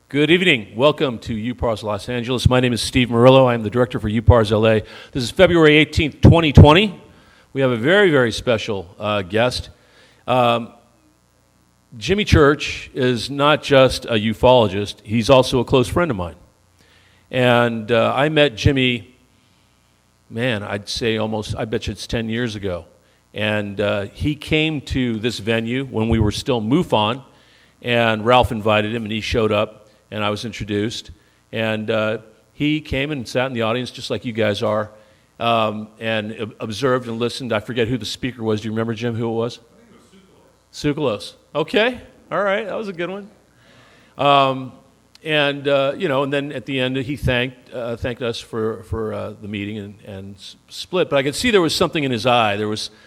Good evening. Welcome to UPARS Los Angeles. My name is Steve Murillo. I am the director for UPARS LA. This is February 18th, 2020. We have a very, very special guest. Jimmy Church is not just a ufologist. He's also a close friend of mine. And I met Jimmy, I'd say I bet you it's 10 years ago. And he came to this venue when we were still MUFON, and Ralph invited him, and he showed up. And I was introduced, and he came and sat in the audience just like you guys are, and observed and listened. I forget who the speaker was. Do you remember, Jim, who it was? I think it was Tsoukalos. Okay, all right, that was a good one. And then at the end he thanked us for the meeting and split. But I could see there was something in his eye.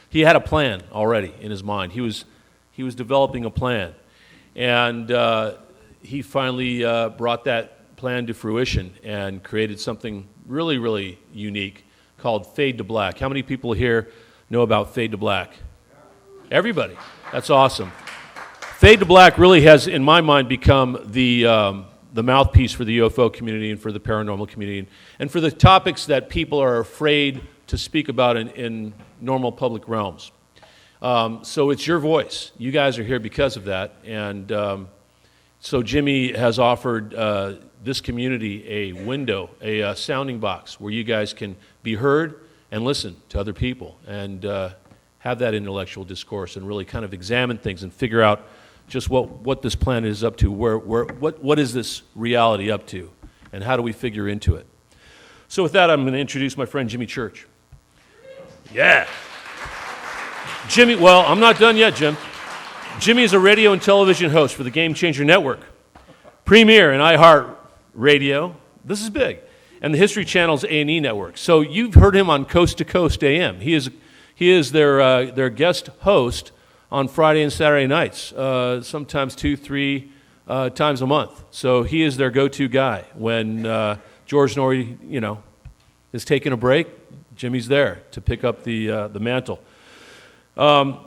He had a plan already in his mind. He was developing a plan, and he finally brought that plan to fruition and created something really, really unique called Fade to Black. How many people here know about Fade to Black? Everybody. That's awesome. Fade to Black really has, in my mind, become the mouthpiece for the UFO community and for the paranormal community and for the topics that people are afraid to speak about in normal public realms. So it's your voice. You guys are here because of that, and so Jimmy has offered this community a window, a sounding box where you guys can be heard and listen to other people and have that intellectual discourse and really kind of examine things and figure out just what this planet is up to, what is this reality up to, and how do we figure into it. So with that, I'm going to introduce my friend Jimmy Church. Yeah. Jimmy, well, I'm not done yet, Jim. Jimmy is a radio and television host for the Game Changer Network, Premiere and iHeartRADIO. This is big. And the History Channel's A&E Networks. So you've heard him on Coast to Coast AM. He is their guest host on Friday and Saturday nights, sometimes 2-3 times a month. So he is their go-to guy. When George Norrie, is taking a break, Jimmy's there to pick up the mantle.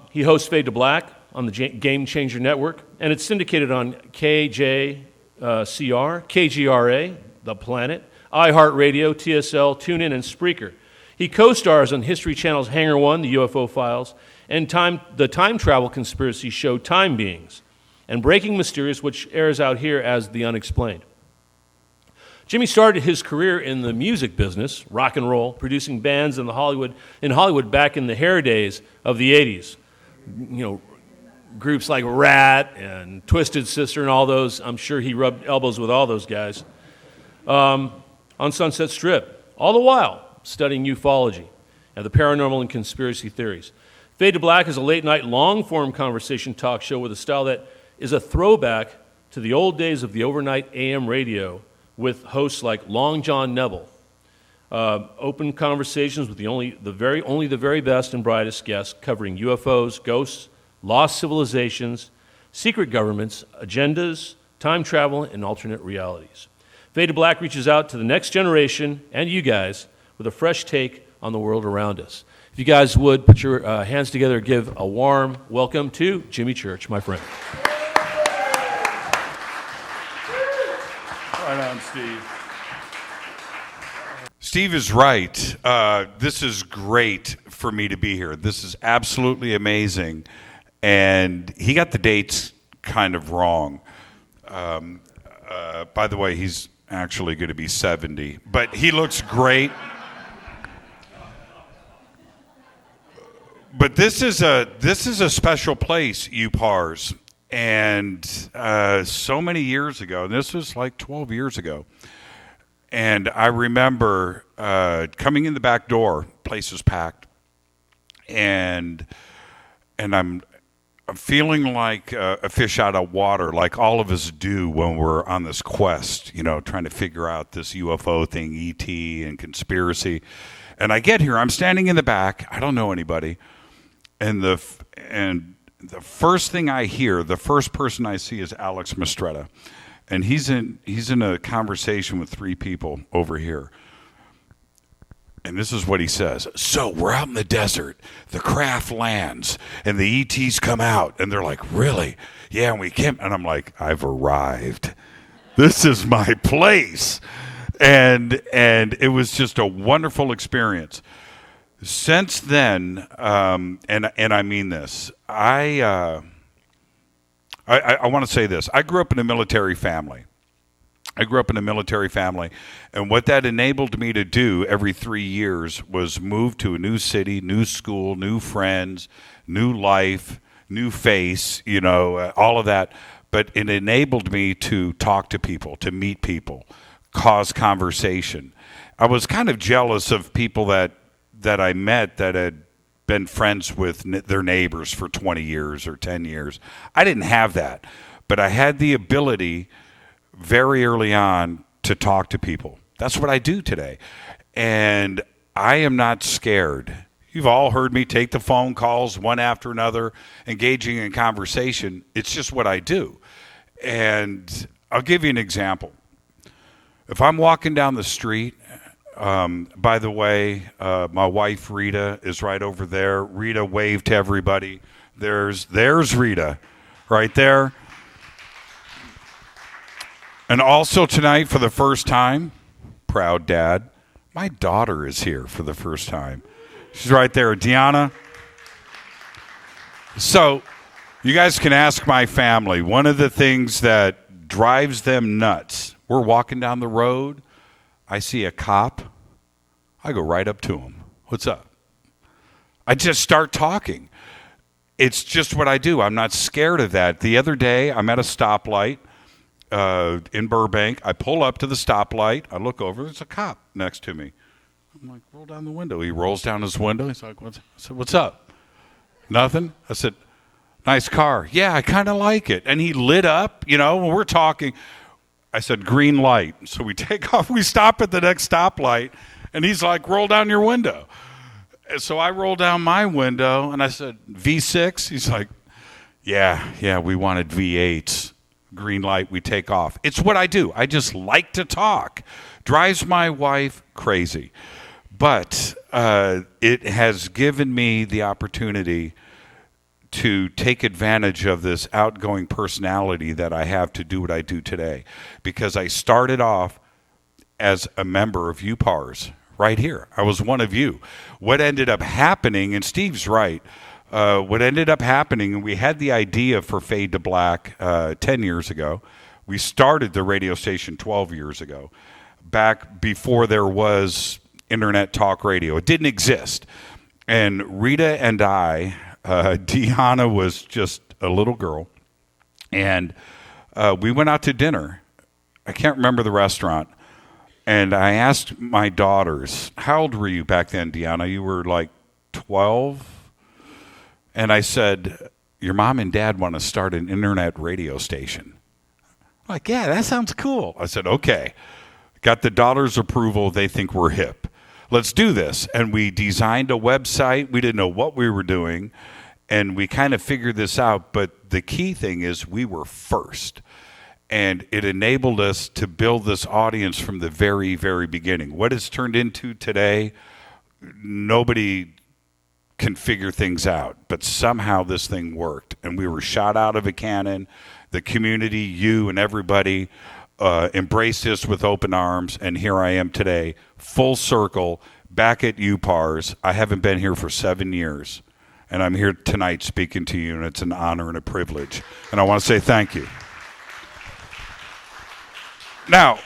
He hosts Fade to Black on the Game Changer Network, and it's syndicated on KJCR, KGRA, The Planet, iHeartRADIO, TSL, TuneIn, and Spreaker. He co-stars on History Channel's Hangar 1, the UFO Files, and the time travel conspiracy show Time Beings, and Breaking Mysterious, which airs out here as The Unexplained. Jimmy started his career in the music business, rock and roll, producing bands in Hollywood back in the hair days of the 80s. Groups like Rat and Twisted Sister and all those. I'm sure he rubbed elbows with all those guys. On Sunset Strip, all the while studying ufology and the paranormal and conspiracy theories. Fade to Black is a late-night, long-form conversation talk show with a style that is a throwback to the old days of the overnight AM radio with hosts like Long John Neville. Open conversations with only the very best and brightest guests covering UFOs, ghosts, lost civilizations, secret governments, agendas, time travel, and alternate realities. Fade to Black reaches out to the next generation and you guys with a fresh take on the world around us. If you guys would put your hands together, give a warm welcome to Jimmy Church, my friend. Right on, Steve. Steve is right. This is great for me to be here. This is absolutely amazing. And he got the dates kind of wrong. By the way, he's actually going to be 70, but he looks great. But this is a special place, UPARS, and so many years ago. This was like 12 years ago, and I remember coming in the back door. Place was packed, and I'm feeling like a fish out of water, like all of us do when we're on this quest, trying to figure out this UFO thing, ET and conspiracy. And I get here, I'm standing in the back, I don't know anybody, and the first thing I hear, the first person I see is Alex Mastretta, and he's in a conversation with 3 people over here. And this is what he says. So we're out in the desert. The craft lands, and the ETs come out, and they're like, "Really? Yeah." And we came, and I'm like, "I've arrived." This is my place. And it was just a wonderful experience. Since then, and I mean this, I want to say this. I grew up in a military family. And what that enabled me to do every 3 years was move to a new city, new school, new friends, new life, new face, all of that. But it enabled me to talk to people, to meet people, cause conversation. I was kind of jealous of people that I met that had been friends with their neighbors for 20 years or 10 years. I didn't have that, but I had the ability very early on to talk to people. That's what I do today. And I am not scared. You've all heard me take the phone calls one after another, engaging in conversation. It's just what I do. And I'll give you an example. If I'm walking down the street, by the way, my wife Rita is right over there. Rita, wave to everybody. There's Rita right there. And also tonight, for the first time, proud dad, my daughter is here for the first time. She's right there, Deanna. So you guys can ask my family. One of the things that drives them nuts, we're walking down the road, I see a cop, I go right up to him. What's up? I just start talking. It's just what I do. I'm not scared of that. The other day, I'm at a stoplight in Burbank. I pull up to the stoplight. I look over. There's a cop next to me. I'm like, roll down the window. He rolls down his window. He's like, I said, what's up? Nothing? I said, nice car. Yeah, I kind of like it. And he lit up, when we're talking. I said, green light. So we take off. We stop at the next stoplight. And he's like, roll down your window. And so I roll down my window. And I said, V6? He's like, yeah, we wanted V8s. Green light, we take off. It's what I do. I just like to talk. Drives my wife crazy. But it has given me the opportunity to take advantage of this outgoing personality that I have to do what I do today. Because I started off as a member of UPARS right here. I was one of you. What ended up happening, and Steve's right, what ended up happening, and we had the idea for Fade to Black 10 years ago. We started the radio station 12 years ago, back before there was internet talk radio. It didn't exist. And Rita and I, Deanna was just a little girl, and we went out to dinner. I can't remember the restaurant. And I asked my daughters, how old were you back then, Deanna? You were like 12? And I said, your mom and dad want to start an internet radio station. Like, yeah, that sounds cool. I said, okay. Got the daughters' approval. They think we're hip. Let's do this. And we designed a website. We didn't know what we were doing. And we kind of figured this out. But the key thing is we were first. And it enabled us to build this audience from the very, very beginning. What it's turned into today, nobody can figure things out, but somehow this thing worked, and we were shot out of a cannon. The community, you and everybody, embraced us with open arms, and here I am today, full circle, back at UPARS. I haven't been here for 7 years, and I'm here tonight speaking to you, and it's an honor and a privilege, and I want to say thank you. Now,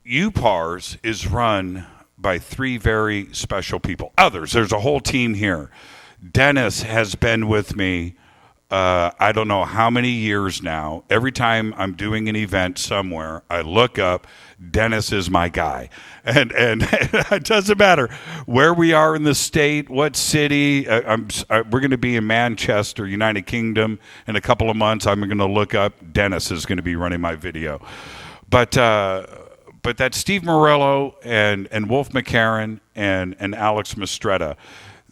UPARS is run by 3 very special people. There's a whole team here. Dennis has been with me, I don't know how many years now. Every time I'm doing an event somewhere, I look up, Dennis is my guy. And it doesn't matter where we are in the state, what city. We're going to be in Manchester, United Kingdom, in a couple of months. I'm going to look up, Dennis is going to be running my video. But that's Steve Morello and Wolf McCarran and Alex Mastretta.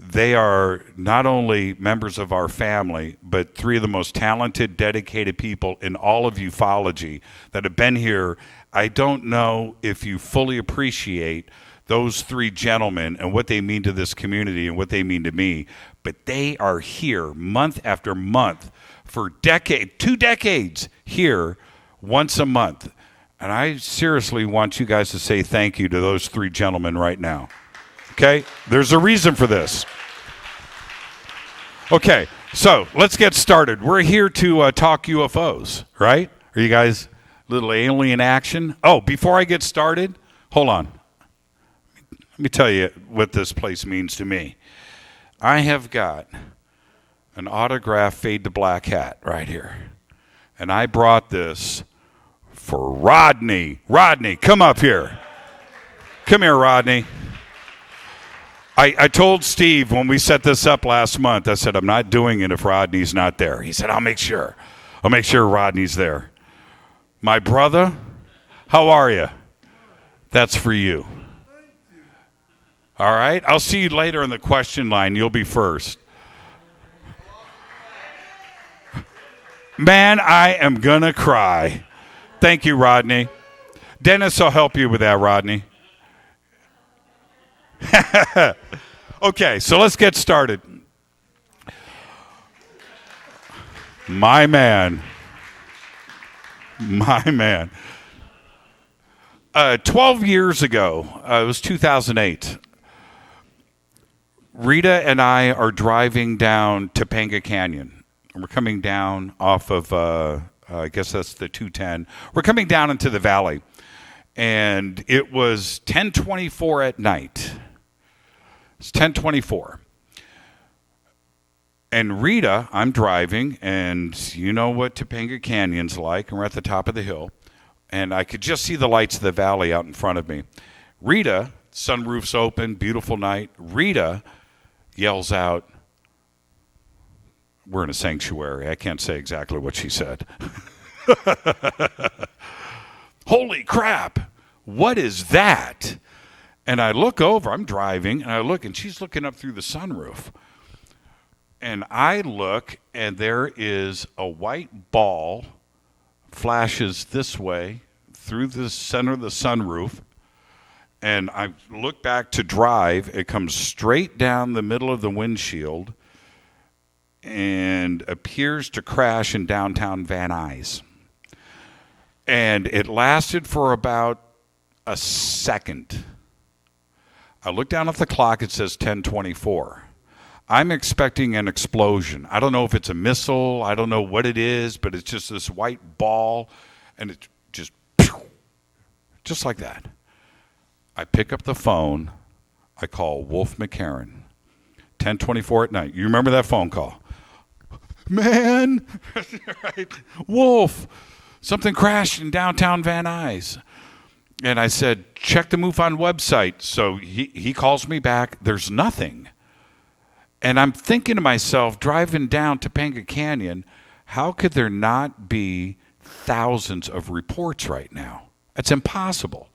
They are not only members of our family, but 3 of the most talented, dedicated people in all of ufology that have been here. I don't know if you fully appreciate those three gentlemen and what they mean to this community and what they mean to me. But they are here month after month for 2 decades here once a month. And I seriously want you guys to say thank you to those three gentlemen right now. Okay? There's a reason for this. Okay, so let's get started. We're here to talk UFOs, right? Are you guys a little alien action? Oh, before I get started, hold on. Let me tell you what this place means to me. I have got an autographed Fade to Black hat right here. And I brought this for Rodney. Rodney, come up here. Come here, Rodney. I told Steve when we set this up last month, I said, I'm not doing it if Rodney's not there. He said, I'll make sure. I'll make sure Rodney's there. My brother, how are you? That's for you. All right? I'll see you later in the question line. You'll be first. Man, I am going to cry. Thank you, Rodney. Dennis will help you with that, Rodney. Okay, so let's get started. My man. 12 years ago, it was 2008. Rita and I are driving down Topanga Canyon. We're coming down off of, I guess that's the 210. We're coming down into the valley. And it was 10:24 at night. It's 10:24. And Rita, I'm driving, and you know what Topanga Canyon's like, and we're at the top of the hill. And I could just see the lights of the valley out in front of me. Rita, sunroof's open, beautiful night. Rita yells out, we're in a sanctuary. I can't say exactly what she said. Holy crap, what is that? And I look over, I'm driving, and I look, and she's looking up through the sunroof. And I look, and there is a white ball flashes this way through the center of the sunroof. And I look back to drive. It comes straight down the middle of the windshield and appears to crash in downtown Van Nuys. And it lasted for about a second. I look down at the clock. It says 10:24. I'm expecting an explosion. I don't know if it's a missile. I don't know what it is, but it's just this white ball, and it just like that. I pick up the phone. I call Wolf McCarran. 10:24 at night. You remember that phone call? Man, right? Wolf, something crashed in downtown Van Nuys. And I said, check the MUFON website. So he calls me back. There's nothing. And I'm thinking to myself, driving down Topanga Canyon, how could there not be thousands of reports right now? It's impossible.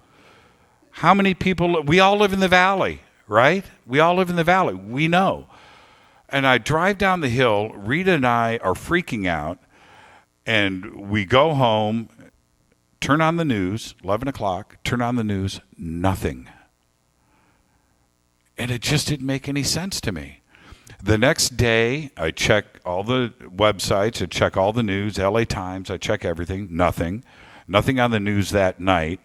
How many people? We all live in the valley, right? We all live in the valley. We know. And I drive down the hill. Rita and I are freaking out. And we go home, turn on the news, 11 o'clock, turn on the news, nothing. And it just didn't make any sense to me. The next day, I check all the websites, I check all the news, LA Times, I check everything, nothing. Nothing on the news that night,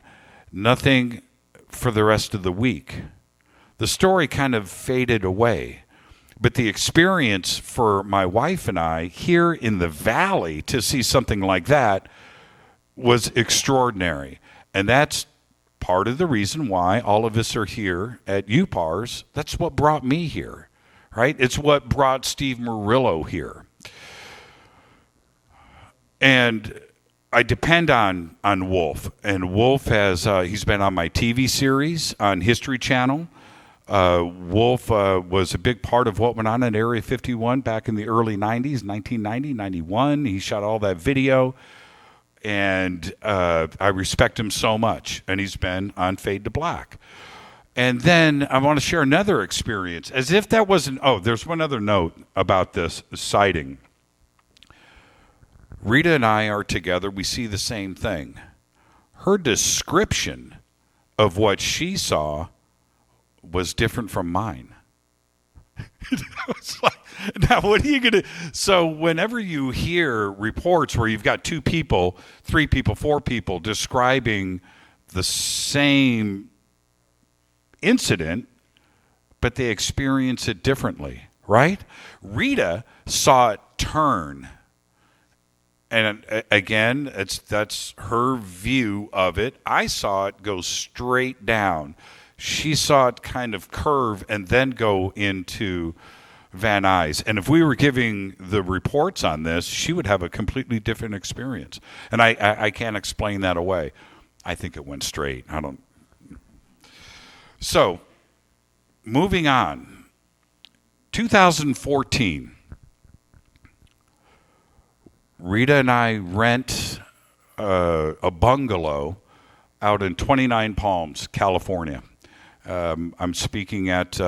nothing for the rest of the week. The story kind of faded away. But the experience for my wife and I here in the valley to see something like that was extraordinary. And that's part of the reason why all of us are here at UPARS. That's what brought me here. Right? It's what brought Steve Murillo here. And I depend on Wolf. And Wolf has, he's been on my TV series on History Channel. Wolf was a big part of what went on in Area 51 back in the early 90s, 1990, 91. He shot all that video. And I respect him so much. And he's been on Fade to Black. And then I want to share another experience. As if that wasn't... Oh, there's one other note about this sighting. Rita and I are together. We see the same thing. Her description of what she saw was different from mine. It's like, now, what are you going to... So whenever you hear reports where you've got 2 people, 3 people, 4 people describing the same incident, but they experience it differently, right? Rita saw it turn. And again, that's her view of it. I saw it go straight down. She saw it kind of curve and then go into Van Nuys. And if we were giving the reports on this, she would have a completely different experience. And I can't explain that away. I think it went straight. I don't. So, moving on. 2014. Rita and I rent a bungalow out in 29 Palms, California. I'm speaking at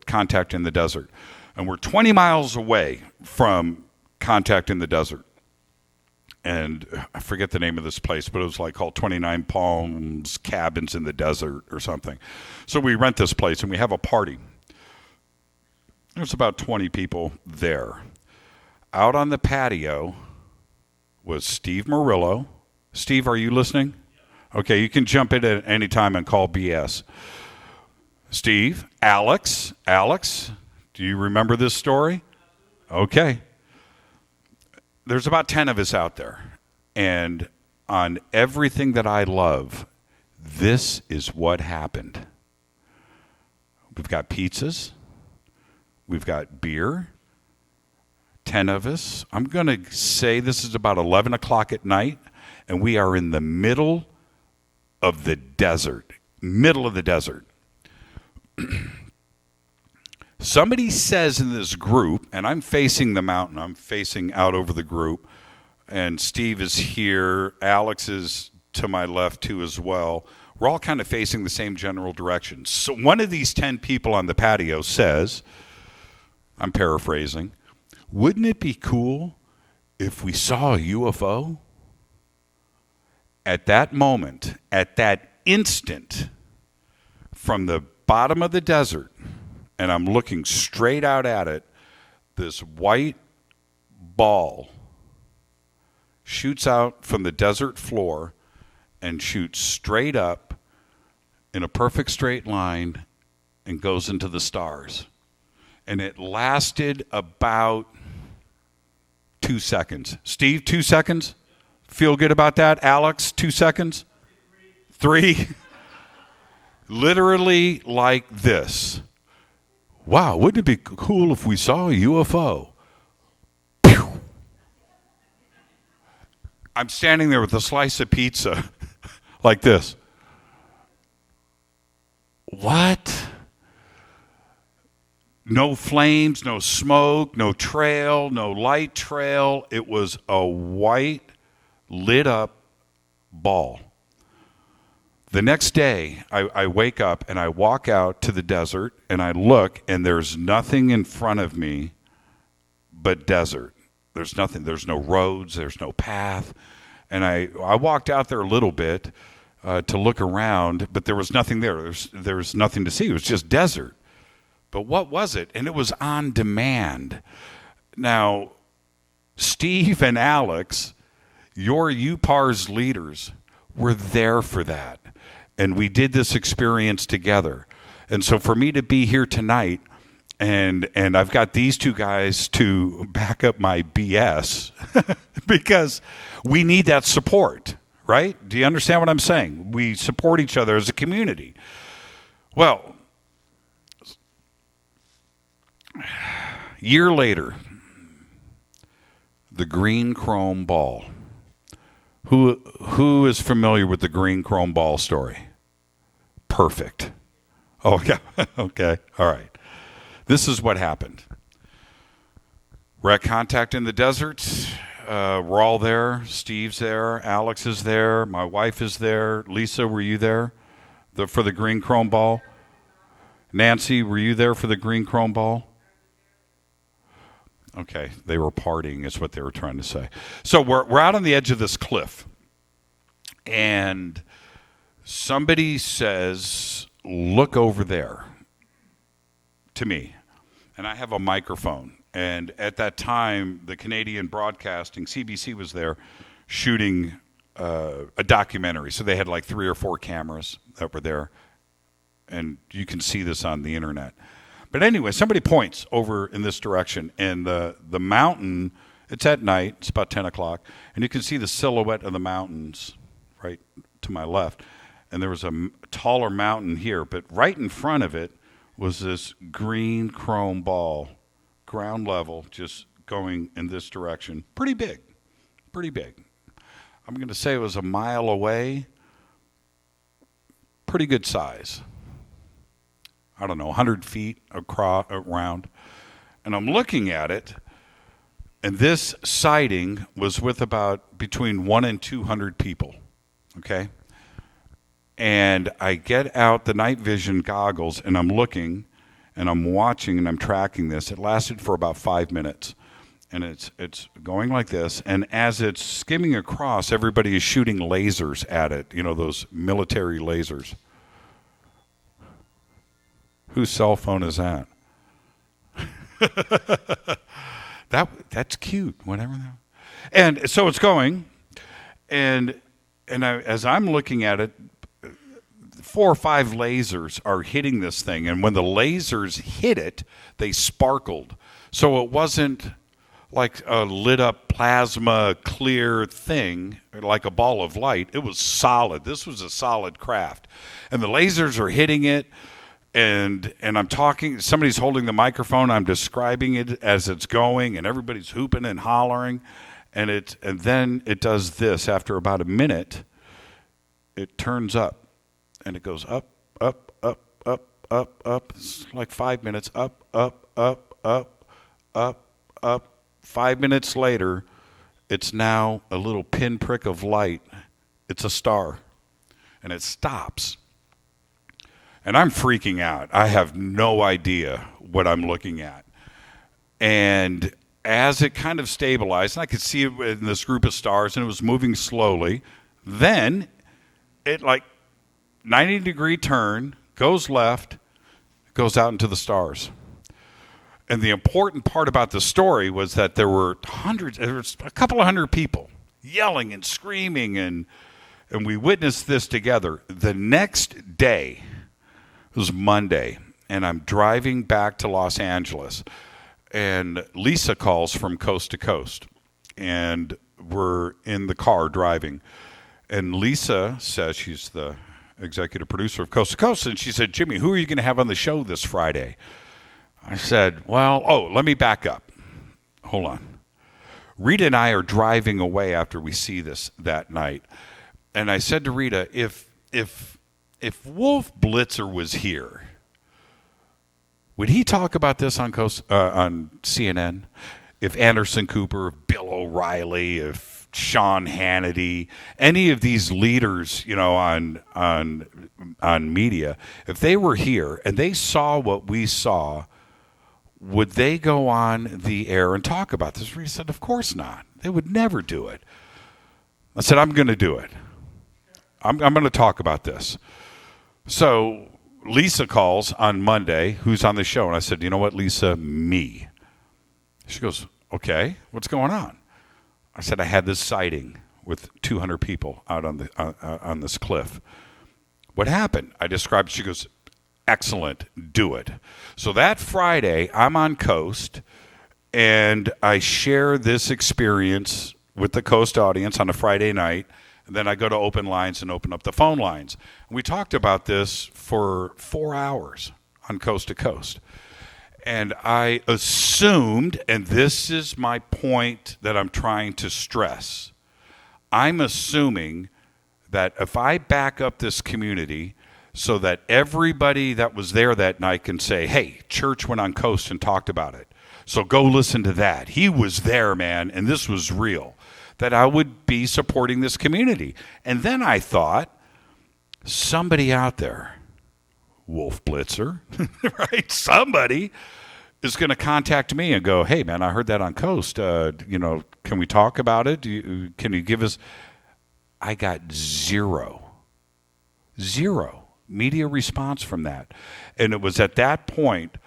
Contact in the Desert. And we're 20 miles away from Contact in the Desert. And I forget the name of this place, but it was like called 29 Palms Cabins in the Desert or something. So we rent this place and we have a party. There's about 20 people there. Out on the patio was Steve Murillo. Steve, are you listening? Okay, you can jump in at any time and call BS. Steve, Alex, do you remember this story? Okay. There's about 10 of us out there. And on everything that I love, this is what happened. We've got pizzas. We've got beer. 10 of us. I'm going to say this is about 11 o'clock at night, and we are in the middle of the desert. Middle of the desert. Somebody says in this group, and I'm facing the mountain, I'm facing out over the group, and Steve is here, Alex is to my left too as well. We're all kind of facing the same general direction. So one of these 10 people on the patio says, I'm paraphrasing, wouldn't it be cool if we saw a UFO? At that moment, at that instant, from the bottom of the desert, and I'm looking straight out at it, this white ball shoots out from the desert floor and shoots straight up in a perfect straight line and goes into the stars. And it lasted about 2 seconds. Steve, 2 seconds? Feel good about that? Alex, 2 seconds? 3? Literally like this. Wow, wouldn't it be cool if we saw a UFO? Pew! I'm standing there with a slice of pizza like this. What? No flames, no smoke, no trail, no light trail. It was a white, lit up ball. The next day, I wake up and I walk out to the desert and I look and there's nothing in front of me but desert. There's nothing. There's no roads. There's no path. And I walked out there a little bit to look around, but there was nothing there. There was nothing to see. It was just desert. But what was it? And it was on demand. Now, Steve and Alex, your UPARS leaders, were there for that. And we did this experience together. And so for me to be here tonight, and I've got these 2 guys to back up my BS, because we need that support, right? Do you understand what I'm saying? We support each other as a community. Well, year later, the green chrome ball. Who is familiar with the green chrome ball story? Perfect. Oh, yeah. Okay. All right. This is what happened. We're at Contact in the Desert. We're all there. Steve's there. Alex is there. My wife is there. Lisa, were you there for the green chrome ball? Nancy, were you there for the green chrome ball? Okay, they were partying is what they were trying to say. So we're out on the edge of this cliff, and somebody says, look over there. to me, and I have a microphone. And at that time, the Canadian Broadcasting, CBC, was there shooting a documentary. So they had like 3 or 4 cameras that were there. And you can see this on the internet. But anyway, somebody points over in this direction, and the mountain, it's at night, it's about 10 o'clock, and you can see the silhouette of the mountains right to my left. And there was a taller mountain here, but right in front of it was this green chrome ball, ground level, just going in this direction. Pretty big, pretty big. I'm going to say it was a mile away. Pretty good size. I don't know, 100 feet around. And I'm looking at it, and this sighting was with about between 100 and 200 people, okay? And I get out the night vision goggles, and I'm looking, and I'm watching, and I'm tracking this. It lasted for about 5 minutes, and it's going like this. And as it's skimming across, everybody is shooting lasers at it, you know, those military lasers. Whose cell phone is that? That's cute. Whatever. And so it's going, and as I'm looking at it, 4 or 5 lasers are hitting this thing, and when the lasers hit it, they sparkled. So it wasn't like a lit up plasma clear thing, like a ball of light. It was solid. This was a solid craft, and the lasers are hitting it. And I'm talking, somebody's holding the microphone, I'm describing it as it's going, and everybody's hooping and hollering, and then it does this. After about a minute, it turns up, and it goes up, up, up, up, up, up. It's like 5 minutes, up, up, up, up, up, up. 5 minutes later, it's now a little pinprick of light. It's a star, and it stops. And I'm freaking out. I have no idea what I'm looking at. And as it kind of stabilized, and I could see it in this group of stars, and it was moving slowly, then it, like, 90-degree turn, goes left, goes out into the stars. And the important part about the story was that there was a couple of hundred people yelling and screaming, and we witnessed this together. The next day, it was Monday, and I'm driving back to Los Angeles, and Lisa calls from coast to coast, and we're in the car driving, and Lisa says, she's the executive producer of Coast to Coast, and she said, Jimmy, who are you going to have on the show this Friday? I said, let me back up. Hold on. Rita and I are driving away after we see this that night, and I said to Rita, if Wolf Blitzer was here, would he talk about this on CNN? If Anderson Cooper, if Bill O'Reilly, if Sean Hannity, any of these leaders, you know, on media, if they were here and they saw what we saw, would they go on the air and talk about this? He said, of course not. They would never do it. I said, I'm going to do it. I'm going to talk about this. So Lisa calls on Monday, who's on the show, and I said, you know what, Lisa, me. She goes, okay, what's going on? I said, I had this sighting with 200 people out on this cliff. What happened? I described. She goes, excellent, do it. So that Friday, I'm on Coast, and I share this experience with the Coast audience on a Friday night. And then I go to open lines and open up the phone lines. We talked about this for 4 hours on Coast to Coast. And I assumed, and this is my point that I'm trying to stress, I'm assuming that if I back up this community so that everybody that was there that night can say, hey, Church went on Coast and talked about it. So go listen to that. He was there, man, and this was real. That I would be supporting this community. And then I thought, somebody out there, Wolf Blitzer, right? Somebody is going to contact me and go, hey, man, I heard that on Coast. Can we talk about it? Can you give us? I got zero media response from that. And it was at that point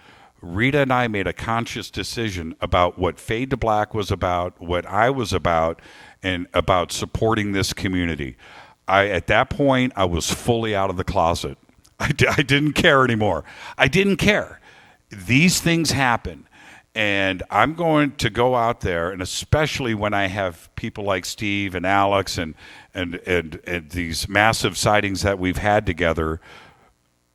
Rita and I made a conscious decision about what Fade to Black was about, what I was about, and about supporting this community. At that point, I was fully out of the closet. I didn't care anymore. I didn't care. These things happen. And I'm going to go out there, and especially when I have people like Steve and Alex and these massive sightings that we've had together,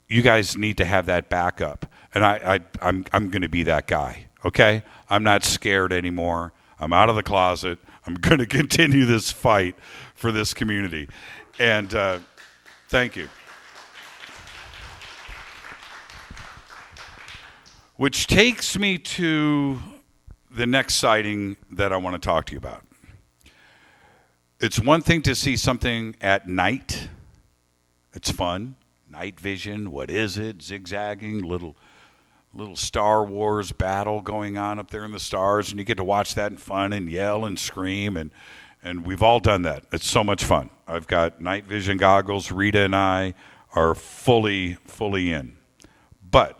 you guys need to have that backup. And I'm going to be that guy, okay? I'm not scared anymore. I'm out of the closet. I'm going to continue this fight for this community. And thank you. Which takes me to the next sighting that I want to talk to you about. It's one thing to see something at night. It's fun. Night vision, what is it? Zigzagging, little Star Wars battle going on up there in the stars, and you get to watch that in fun and yell and scream, and we've all done that. It's so much fun. I've got night vision goggles. Rita and I are fully in. But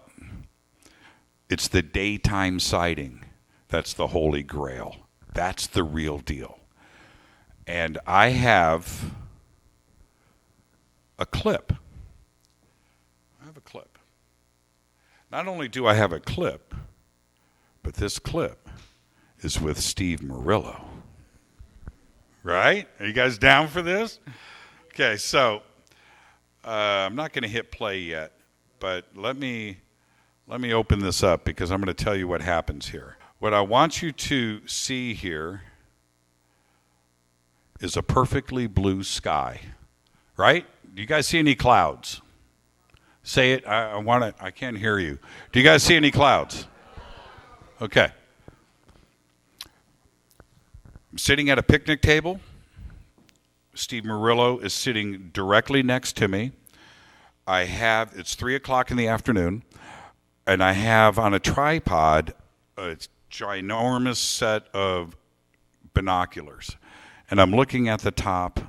it's the daytime sighting that's the holy grail. That's the real deal. And I have a clip. Not only do I have a clip, but this clip is with Steve Murillo. Right? Are you guys down for this? Okay, so I'm not going to hit play yet, but let me open this up because I'm going to tell you what happens here. What I want you to see here is a perfectly blue sky. Right? Do you guys see any clouds? Say it. I can't hear you. Do you guys see any clouds? Okay. I'm sitting at a picnic table. Steve Murillo is sitting directly next to me. It's 3:00 in the afternoon, and I have on a tripod a ginormous set of binoculars, and I'm looking at the top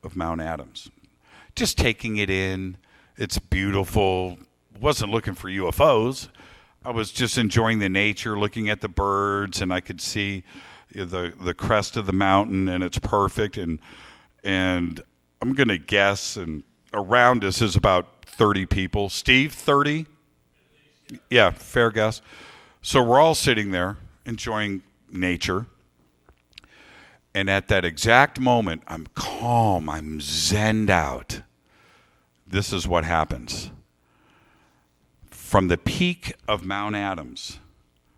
of Mount Adams, just taking it in. It's beautiful. Wasn't looking for UFOs. I was just enjoying the nature, looking at the birds, and I could see the crest of the mountain, and it's perfect. And I'm going to guess, and around us is about 30 people. Steve, 30? Yeah, fair guess. So we're all sitting there enjoying nature. And at that exact moment, I'm calm. I'm zenned out. This is what happens. From the peak of Mount Adams,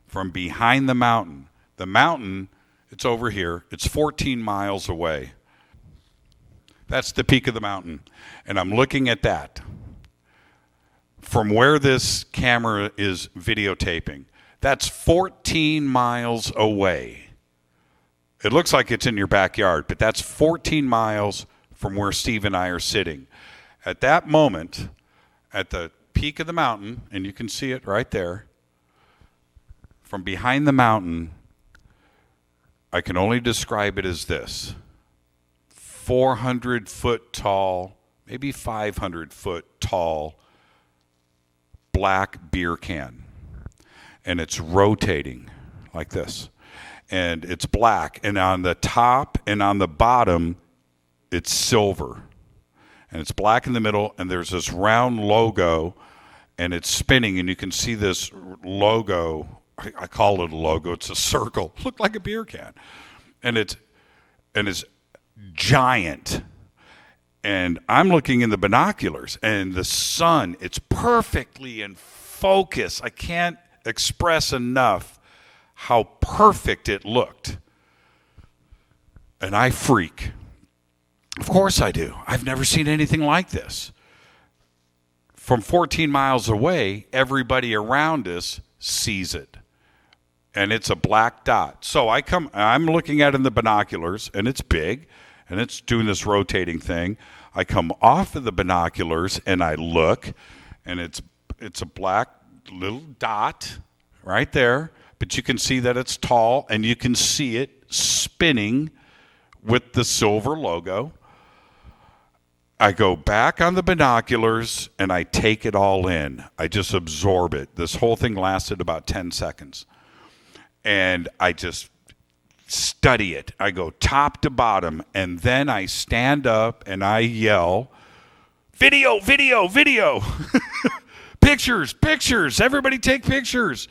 from behind the mountain, it's over here. It's 14 miles away. That's the peak of the mountain. And I'm looking at that. From where this camera is videotaping, that's 14 miles away. It looks like it's in your backyard, but that's 14 miles from where Steve and I are sitting. At that moment, at the peak of the mountain, and you can see it right there, from behind the mountain, I can only describe it as this: 400-foot tall, maybe 500-foot tall black beer can. And it's rotating like this. And it's black. And on the top and on the bottom, it's silver. And it's black in the middle, and there's this round logo, and it's spinning, and you can see this logo. I call it a logo. It's a circle. It looked like a beer can. And it's giant. And I'm looking in the binoculars, and the sun, it's perfectly in focus. I can't express enough how perfect it looked. And I freak. Of course I do. I've never seen anything like this. From 14 miles away, everybody around us sees it. And it's a black dot. So I'm looking at it in the binoculars, and it's big, and it's doing this rotating thing. I come off of the binoculars, and I look, and it's a black little dot right there. But you can see that it's tall, and you can see it spinning with the silver logo. I go back on the binoculars and I take it all in. I just absorb it. This whole thing lasted about 10 seconds. And I just study it. I go top to bottom, and then I stand up and I yell, video, video, video. Pictures, pictures. Everybody take pictures.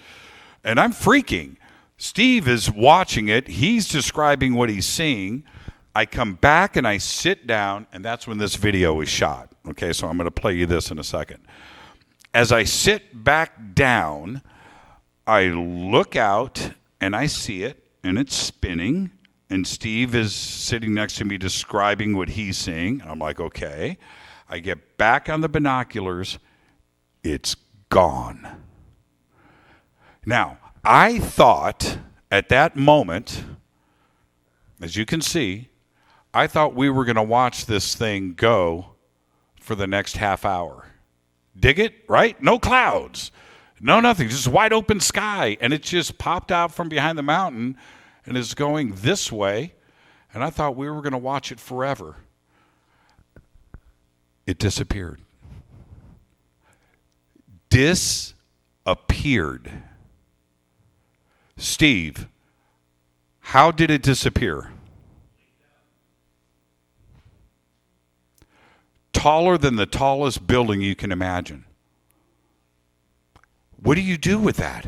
And I'm freaking. Steve is watching it. He's describing what he's seeing. I come back and I sit down, and that's when this video is shot. Okay, so I'm going to play you this in a second. As I sit back down, I look out and I see it, and it's spinning, and Steve is sitting next to me describing what he's seeing. I'm like, okay. I get back on the binoculars. It's gone. Now, I thought at that moment, as you can see, I thought we were going to watch this thing go for the next half hour. Dig it, right? No clouds. No nothing. Just wide open sky. And it just popped out from behind the mountain and is going this way. And I thought we were going to watch it forever. It disappeared. Disappeared. Steve, how did it disappear? Taller than the tallest building you can imagine. What do you do with that?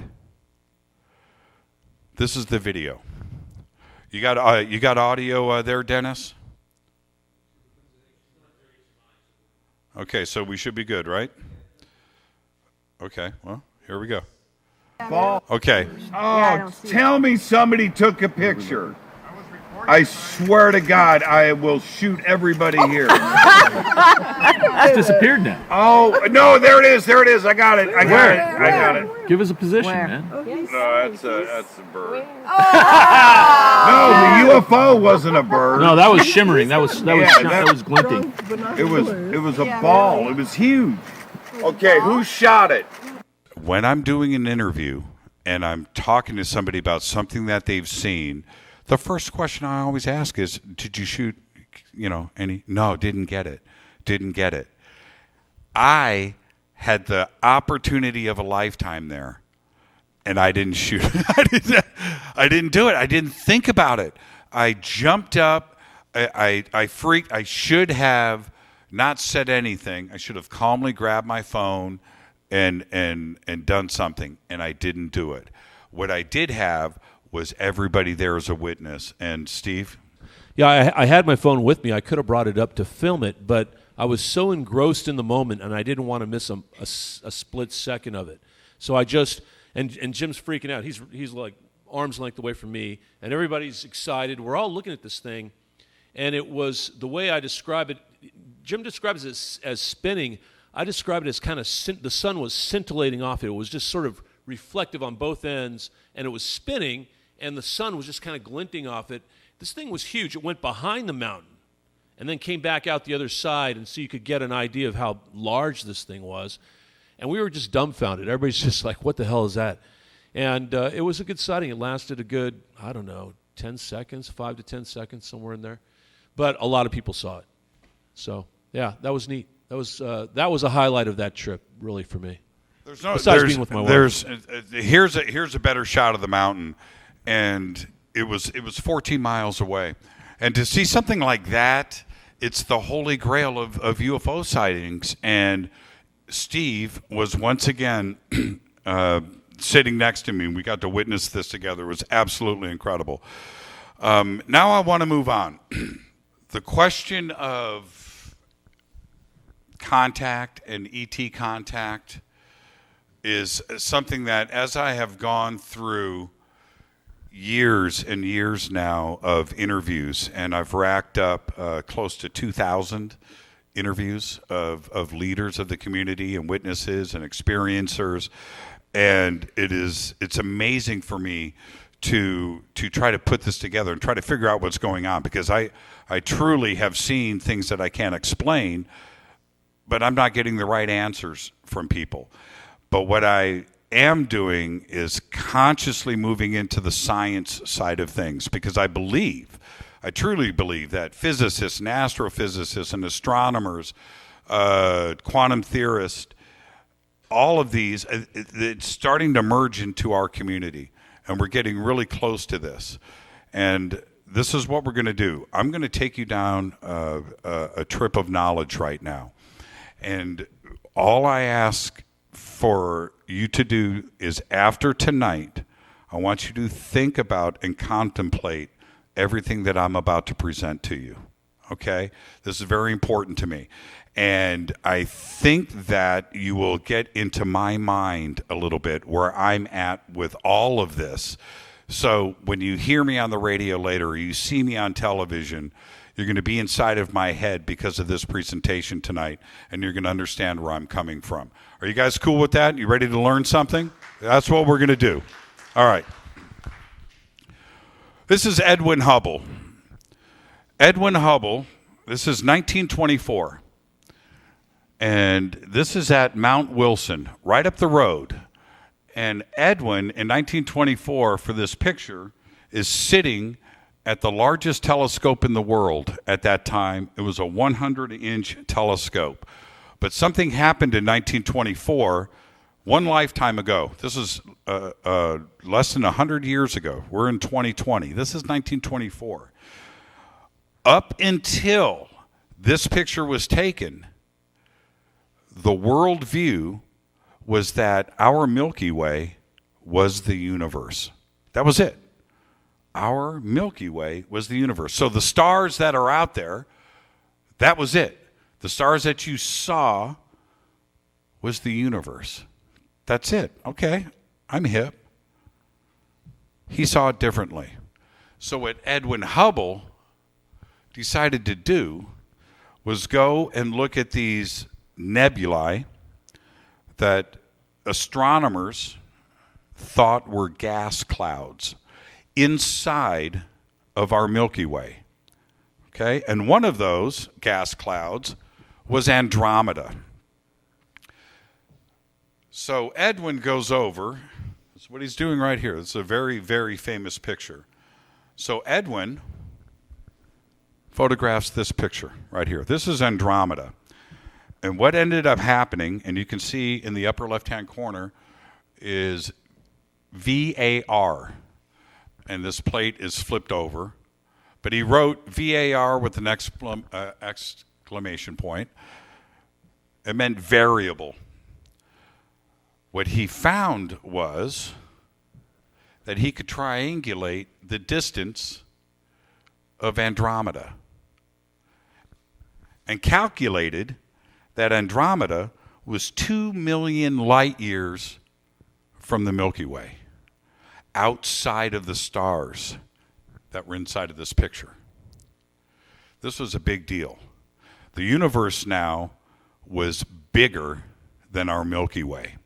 This is the video. You got audio there, Dennis? Okay, so we should be good, right? Okay, well, here we go. Okay. Oh, tell me somebody took a picture. I swear to God, I will shoot everybody here. It's disappeared now. Oh, no, there it is. There it is. I got it. I got it. Give us a position, Where? man. No, that's a bird. No, the UFO wasn't a bird. No, that was shimmering. That was that- glinting. It was a ball. It was huge. Okay, who shot it? When I'm doing an interview and I'm talking to somebody about something that they've seen, the first question I always ask is, did you shoot, any? No, didn't get it. Didn't get it. I had the opportunity of a lifetime there, and I didn't shoot. I didn't do it. I didn't think about it. I jumped up. I freaked. I should have not said anything. I should have calmly grabbed my phone and done something, and I didn't do it. What I did have was everybody there as a witness. And Steve? Yeah, I had my phone with me. I could have brought it up to film it, but I was so engrossed in the moment, and I didn't want to miss a split second of it. So I just and Jim's freaking out. He's like arm's length away from me, and everybody's excited. We're all looking at this thing, and it was the way I describe it. Jim describes it as spinning. I describe it as kind of the sun was scintillating off it. It was just sort of reflective on both ends, and it was spinning, and the sun was just kind of glinting off it. This thing was huge. It went behind the mountain and then came back out the other side, and so you could get an idea of how large this thing was. And we were just dumbfounded. Everybody's just like, what the hell is that? And it was a good sighting. It lasted a good, 10 seconds, 5 to 10 seconds, somewhere in there. But a lot of people saw it. So, yeah, that was neat. That was a highlight of that trip, really, for me. Besides being with my wife. Here's a better shot of the mountain, and it was 14 miles away. And to see something like that, it's the holy grail of UFO sightings. And Steve was once again sitting next to me, and we got to witness this together. It was absolutely incredible. Now I want to move on. The question of contact and ET contact is something that, as I have gone through years and years now of interviews, and I've racked up close to 2,000 interviews of leaders of the community and witnesses and experiencers, and it's amazing for me to try to put this together and try to figure out what's going on, because I truly have seen things that I can't explain, but I'm not getting the right answers from people. But what I am doing is consciously moving into the science side of things, because I believe I truly believe that physicists and astrophysicists and astronomers, quantum theorists, all of these, it's starting to merge into our community, and we're getting really close to this. And this is what we're going to do. I'm going to take you down a trip of knowledge right now. And all I ask for you to do is, after tonight, I want you to think about and contemplate everything that I'm about to present to you. Okay? This is very important to me. And I think that you will get into my mind a little bit where I'm at with all of this. So when you hear me on the radio later, or you see me on television, you're going to be inside of my head because of this presentation tonight, and you're going to understand where I'm coming from. Are you guys cool with that? You ready to learn something? That's what we're going to do. All right. This is Edwin Hubble. Edwin Hubble, this is 1924. And this is at Mount Wilson, right up the road. And Edwin, in 1924, for this picture, is sitting at the largest telescope in the world at that time. It was a 100-inch telescope. But something happened in 1924, one lifetime ago. This is less than 100 years ago. We're in 2020. This is 1924. Up until this picture was taken, the world view was that our Milky Way was the universe. That was it. Our Milky Way was the universe. So the stars that are out there, that was it. The stars that you saw was the universe. That's it. Okay, I'm hip. He saw it differently. So what Edwin Hubble decided to do was go and look at these nebulae that astronomers thought were gas clouds inside of our Milky Way. Okay? And one of those gas clouds was Andromeda. So Edwin goes over. That's what he's doing right here. It's a very, very famous picture. So Edwin photographs this picture right here. This is Andromeda. And what ended up happening, and you can see in the upper left-hand corner, is VAR. And this plate is flipped over. But he wrote VAR with an exclamation point. It meant variable. What he found was that he could triangulate the distance of Andromeda and calculated that Andromeda was 2 million light years from the Milky Way, outside of the stars that were inside of this picture. This was a big deal. The universe now was bigger than our Milky Way.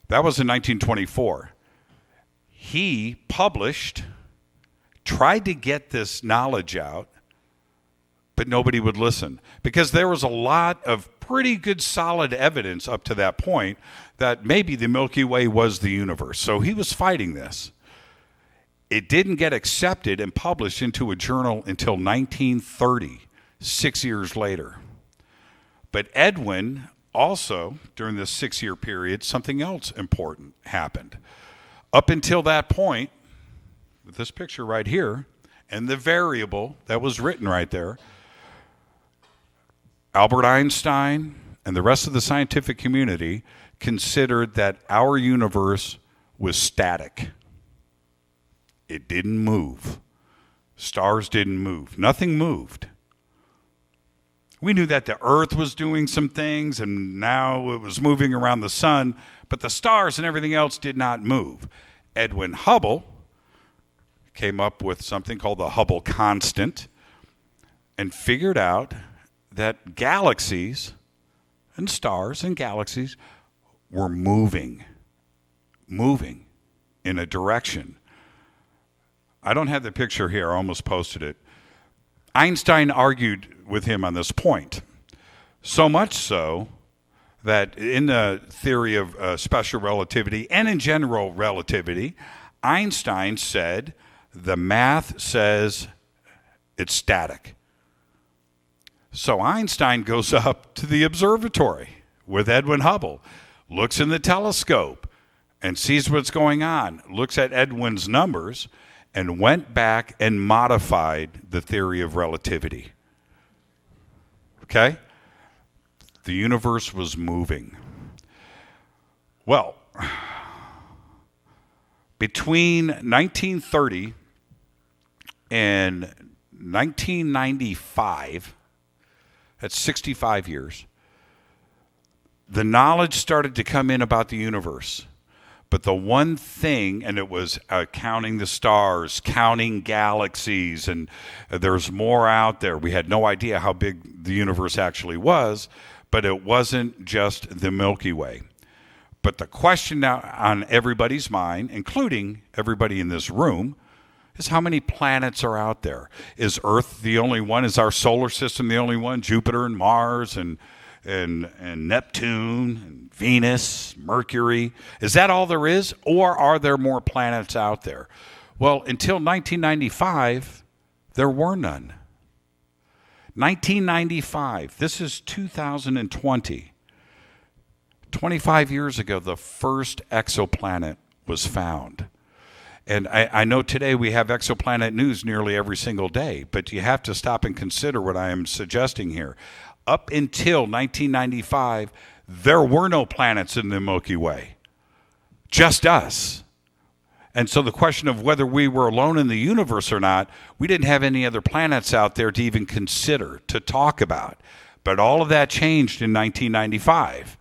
That was in 1924. He published, tried to get this knowledge out, but nobody would listen because there was a lot of pretty good solid evidence up to that point that maybe the Milky Way was the universe. So he was fighting this. It didn't get accepted and published into a journal until 1930, 6 years later. But Edwin also, during this 6-year period, something else important happened. Up until that point, with this picture right here, and the variable that was written right there, Albert Einstein and the rest of the scientific community considered that our universe was static. It didn't move. Stars didn't move. Nothing moved. We knew that the Earth was doing some things and now it was moving around the sun, but the stars and everything else did not move. Edwin Hubble came up with something called the Hubble constant and figured out that galaxies and stars and galaxies were moving in a direction. I don't have the picture here. I almost posted it. Einstein argued with him on this point, so much so that in the theory of special relativity and in general relativity, Einstein said the math says It's static. So Einstein goes up to the observatory with Edwin Hubble, looks in the telescope and sees what's going on, looks at Edwin's numbers, and went back and modified the theory of relativity. Okay? The universe was moving. Well, between 1930 and 1995, that's 65 years, the knowledge started to come in about the universe. But the one thing, and it was counting the stars, counting galaxies, and there's more out there. We had no idea how big the universe actually was, but it wasn't just the Milky Way. But the question now on everybody's mind, including everybody in this room, is how many planets are out there? Is Earth the only one? Is our solar system the only one? Jupiter and Mars and Neptune and Venus, Mercury. Is that all there is? Or are there more planets out there? Well, until 1995, there were none. 1995, this is 2020. 25 years ago, the first exoplanet was found. And I know today we have exoplanet news nearly every single day, but you have to stop and consider what I am suggesting here. Up until 1995, there were no planets in the Milky Way, just us. And so the question of whether we were alone in the universe or not, we didn't have any other planets out there to even consider, to talk about. But all of that changed in 1995.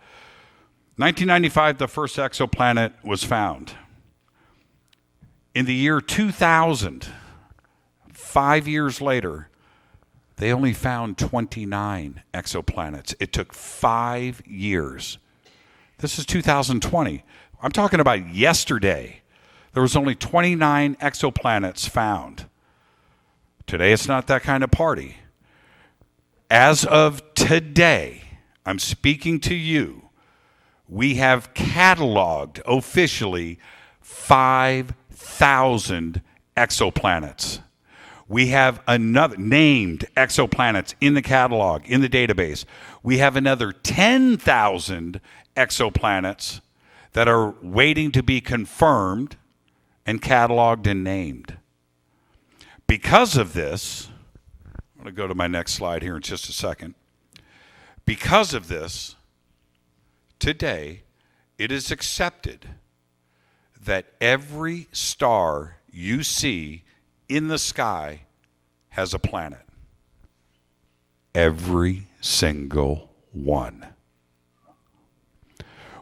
1995, the first exoplanet was found. In the year 2000, 5 years later, they only found 29 exoplanets. It took 5 years. This is 2020. I'm talking about yesterday. There was only 29 exoplanets found. Today, it's not that kind of party. As of today, I'm speaking to you, we have cataloged officially 5,000 exoplanets. We have another named exoplanets in the catalog, in the database. We have another 10,000 exoplanets that are waiting to be confirmed and cataloged and named. Because of this, I'm going to go to my next slide here in just a second. Because of this, today, it is accepted that every star you see in the sky has a planet. Every single one.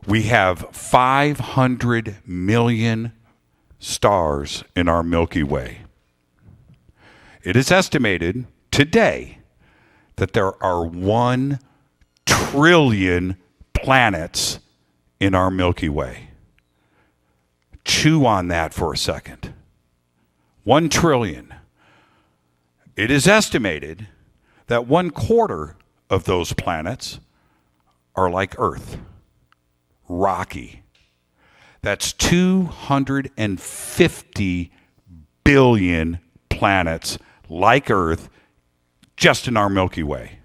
We have 500 million stars in our Milky Way. It is estimated today that there are 1 trillion planets in our Milky Way. Chew on that for a second. 1 trillion. It is estimated that 1/4 of those planets are like Earth, rocky. That's 250 billion planets like Earth just in our Milky Way.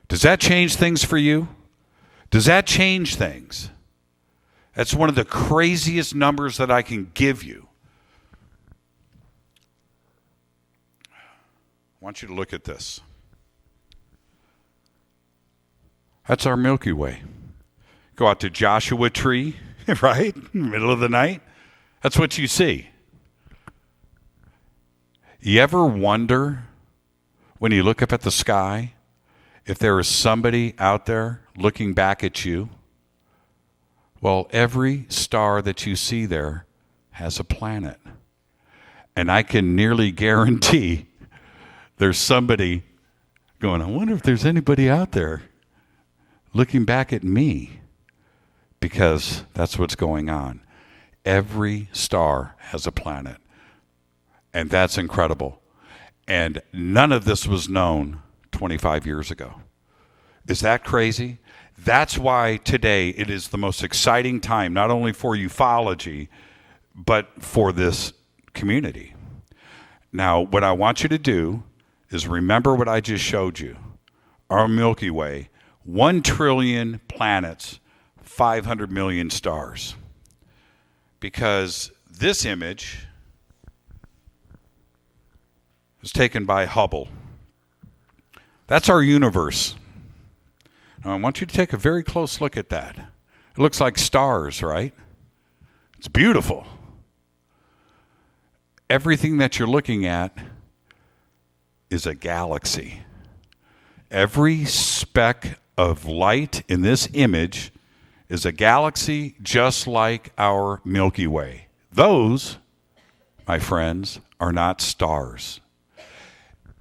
Does that change things for you? Does that change things? That's one of the craziest numbers that I can give you. I want you to look at this. That's our Milky Way. Go out to Joshua Tree, right? In the middle of the night. That's what you see. You ever wonder when you look up at the sky if there is somebody out there looking back at you? Well, every star that you see there has a planet. And I can nearly guarantee there's somebody going, I wonder if there's anybody out there looking back at me, because that's what's going on. Every star has a planet. And that's incredible. And none of this was known 25 years ago. Is that crazy? That's why today it is the most exciting time, not only for ufology, but for this community. Now, what I want you to do is remember what I just showed you. Our Milky Way, 1 trillion planets, 500 million stars. Because this image is taken by Hubble. That's our universe. Now I want you to take a very close look at that. It looks like stars, right? It's beautiful. Everything that you're looking at is a galaxy. Every speck of light in this image is a galaxy just like our Milky Way. Those, my friends, are not stars.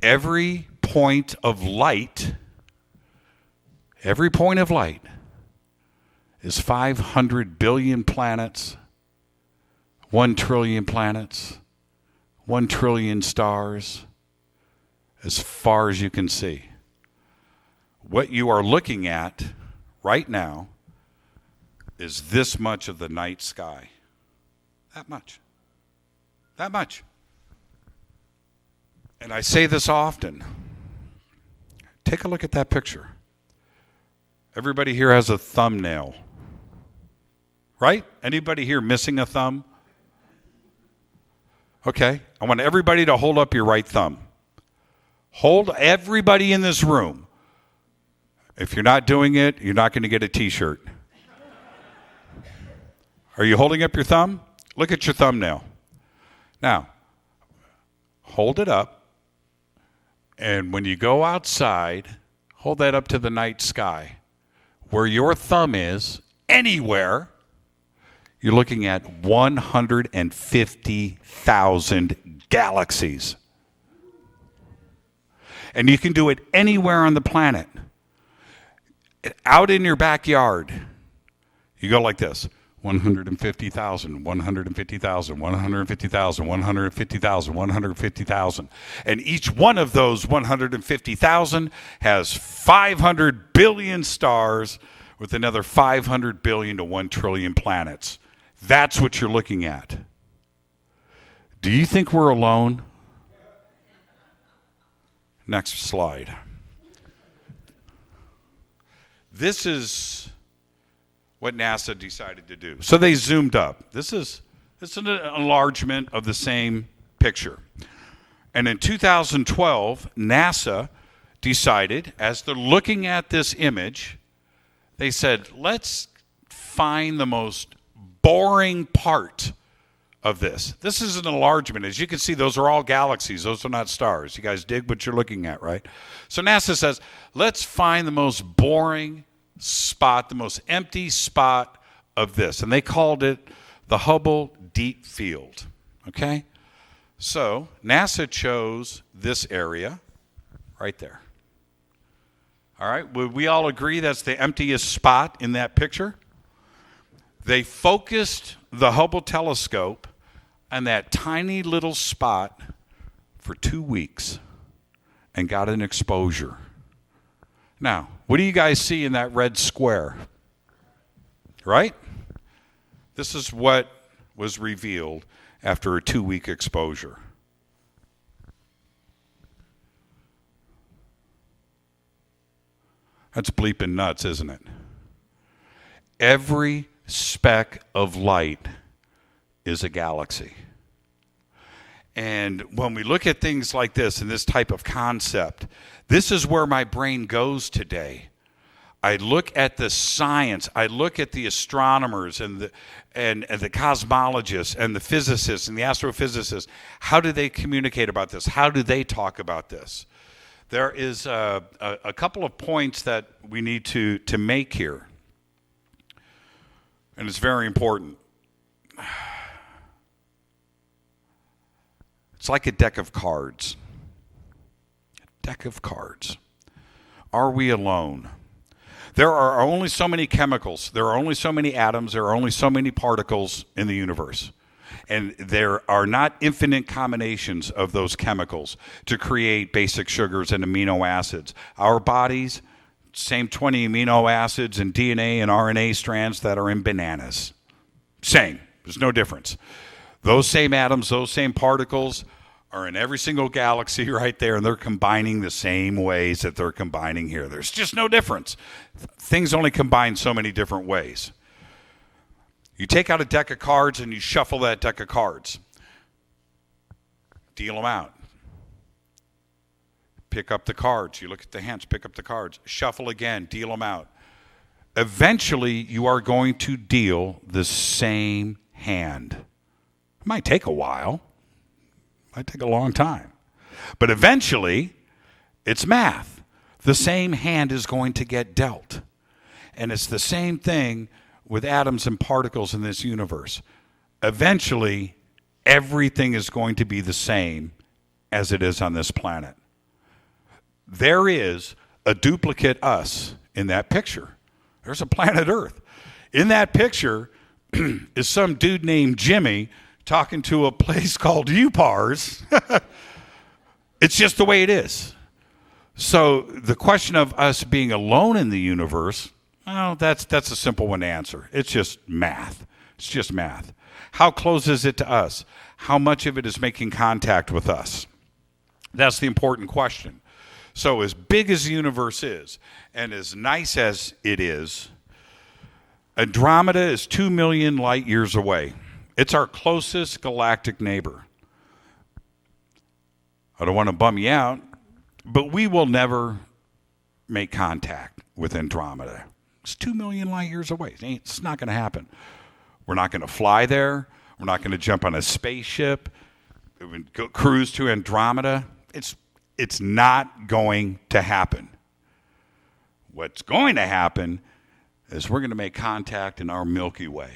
Every point of light is 500 billion planets, 1 trillion planets, 1 trillion stars, as far as you can see. What you are looking at right now is this much of the night sky. That much. That much. And I say this often. Take a look at that picture. Everybody here has a thumbnail. Right? Anybody here missing a thumb? Okay. I want everybody to hold up your right thumb. Hold everybody in this room. If you're not doing it, you're not going to get a t-shirt. Are you holding up your thumb? Look at your thumbnail. Now, hold it up. And when you go outside, hold that up to the night sky. Where your thumb is, anywhere, you're looking at 150,000 galaxies. And you can do it anywhere on the planet. Out in your backyard, you go like this. 150,000, 150,000, 150,000, 150,000, 150,000. And each one of those 150,000 has 500 billion stars with another 500 billion to 1 trillion planets. That's what you're looking at. Do you think we're alone? Next slide. This is what NASA decided to do. So they zoomed up. This is an enlargement of the same picture. And in 2012, NASA decided, as they're looking at this image, they said, let's find the most boring part of this. This is an enlargement. As you can see, those are all galaxies. Those are not stars. You guys dig what you're looking at, right? So NASA says, let's find the most boring spot, the most empty spot of this. And they called it the Hubble Deep Field. Okay? So NASA chose this area right there. All right? Would we all agree that's the emptiest spot in that picture? They focused the Hubble telescope on that tiny little spot for 2 weeks and got an exposure. Now, what do you guys see in that red square? Right? This is what was revealed after a 2-week exposure. That's bleeping nuts, isn't it? Every speck of light is a galaxy. And when we look at things like this and this type of concept, this is where my brain goes today. I look at the science, I look at the astronomers and the cosmologists and the physicists and the astrophysicists. How do they communicate about this? How do they talk about this? There is a couple of points that we need to make here. And it's very important. It's like a deck of cards. A deck of cards. Are we alone? There are only so many chemicals. There are only so many atoms. There are only so many particles in the universe. And there are not infinite combinations of those chemicals to create basic sugars and amino acids. Our bodies, same 20 amino acids and DNA and RNA strands that are in bananas. Same. There's no difference. Those same atoms, those same particles are in every single galaxy right there, and they're combining the same ways that they're combining here. There's just no difference. Things only combine so many different ways. You take out a deck of cards and you shuffle that deck of cards. Deal them out. Pick up the cards. You look at the hands, pick up the cards. Shuffle again, deal them out. Eventually, you are going to deal the same hand. It might take a while. Might take a long time. But eventually, it's math. The same hand is going to get dealt. And it's the same thing with atoms and particles in this universe. Eventually, everything is going to be the same as it is on this planet. There is a duplicate us in that picture. There's a planet Earth. In that picture is some dude named Jimmy talking to a place called UPARS. It's just the way it is. So the question of us being alone in the universe, well, that's a simple one to answer. It's just math. It's just math. How close is it to us? How much of it is making contact with us? That's the important question. So as big as the universe is, and as nice as it is, Andromeda is 2 million light years away. It's our closest galactic neighbor. I don't want to bum you out, but we will never make contact with Andromeda. It's 2 million light years away. It's not going to happen. We're not going to fly there. We're not going to jump on a spaceship, go cruise to Andromeda. It's not going to happen. What's going to happen is we're going to make contact in our Milky Way.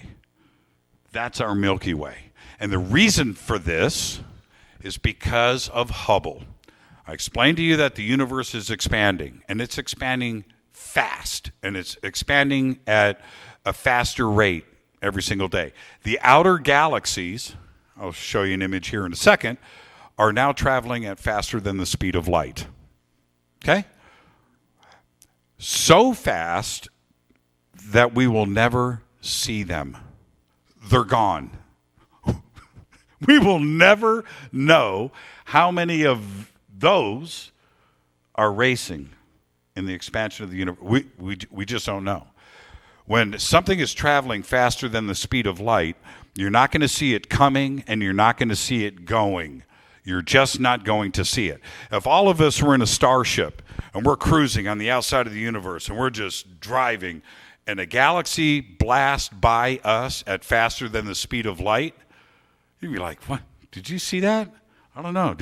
That's our Milky Way. And the reason for this is because of Hubble. I explained to you that the universe is expanding, and it's expanding fast, and it's expanding at a faster rate every single day. The outer galaxies, I'll show you an image here in a second, are now traveling at faster than the speed of light. Okay? So fast that we will never see them. They're gone. We will never know how many of those are racing in the expansion of the universe. We just don't know. When something is traveling faster than the speed of light, you're not going to see it coming and you're not going to see it going. You're just not going to see it. If all of us were in a starship and we're cruising on the outside of the universe and we're just driving and a galaxy blasts by us at faster than the speed of light, you'd be like, what? Did you see that? I don't know.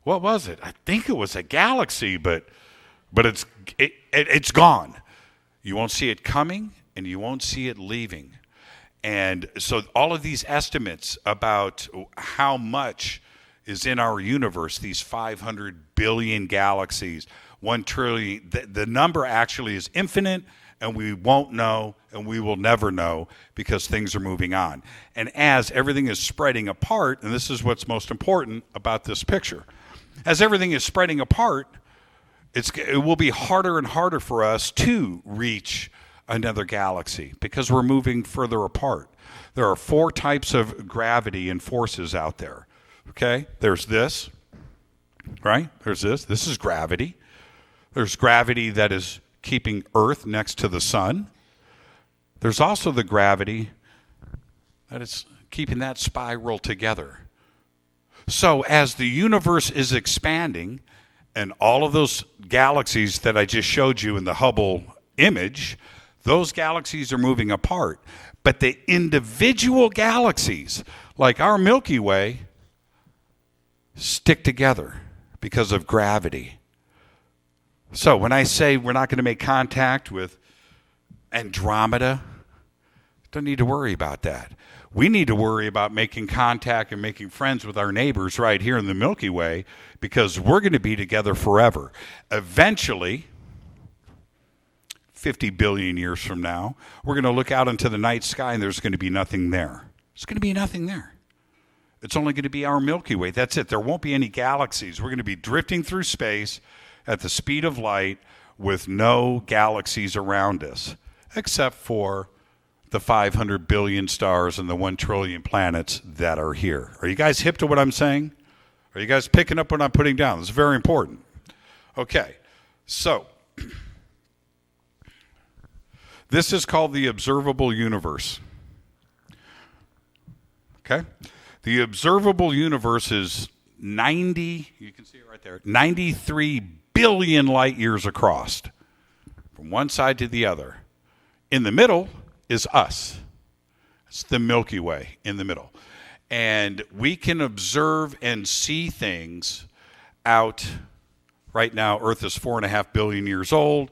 What was it? I think it was a galaxy, but it's gone. You won't see it coming and you won't see it leaving. And so all of these estimates about how much is in our universe, these 500 billion galaxies, 1 trillion, the number actually is infinite, and we won't know, and we will never know because things are moving on. And as everything is spreading apart, and this is what's most important about this picture, as everything is spreading apart, it will be harder and harder for us to reach another galaxy because we're moving further apart. There are 4 types of gravity and forces out there. Okay? There's this, right? There's this. This is gravity. There's gravity that is keeping Earth next to the sun. There's also the gravity that is keeping that spiral together. So as the universe is expanding, and all of those galaxies that I just showed you in the Hubble image, those galaxies are moving apart. But the individual galaxies, like our Milky Way, stick together because of gravity. So when I say we're not going to make contact with Andromeda, don't need to worry about that. We need to worry about making contact and making friends with our neighbors right here in the Milky Way because we're going to be together forever. Eventually, 50 billion years from now, we're going to look out into the night sky and there's going to be nothing there. There's going to be nothing there. It's only going to be our Milky Way. That's it. There won't be any galaxies. We're going to be drifting through space at the speed of light with no galaxies around us, except for the 500 billion stars and the 1 trillion planets that are here. Are you guys hip to what I'm saying? Are you guys picking up what I'm putting down? This is very important. Okay, so this is called the observable universe. Okay? The observable universe is 90, you can see it right there, 93 billion light years across from one side to the other. In the middle is us. It's the Milky Way in the middle. And we can observe and see things out. Right now, Earth is 4.5 billion years old.